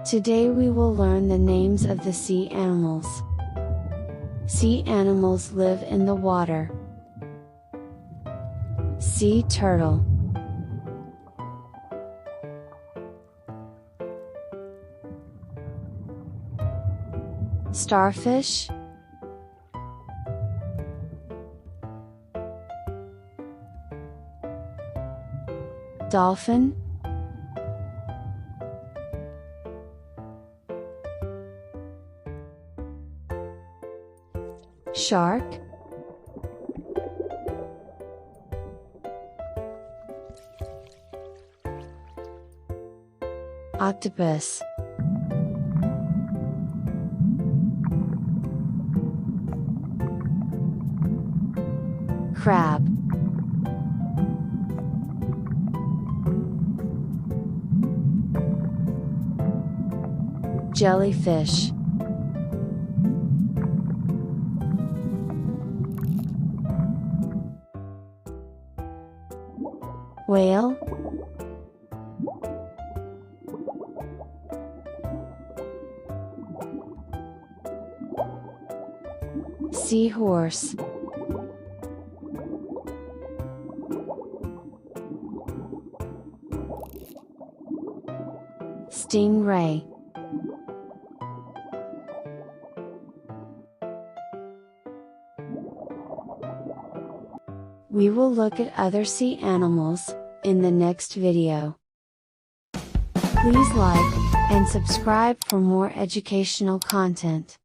Today we will learn the names of the sea animals. Sea animals live in the water. Sea turtle, starfish, dolphin, shark, octopus, crab, jellyfish, whale, seahorse, stingray, we will look at other sea animals in the next video. Please like and subscribe for more educational content.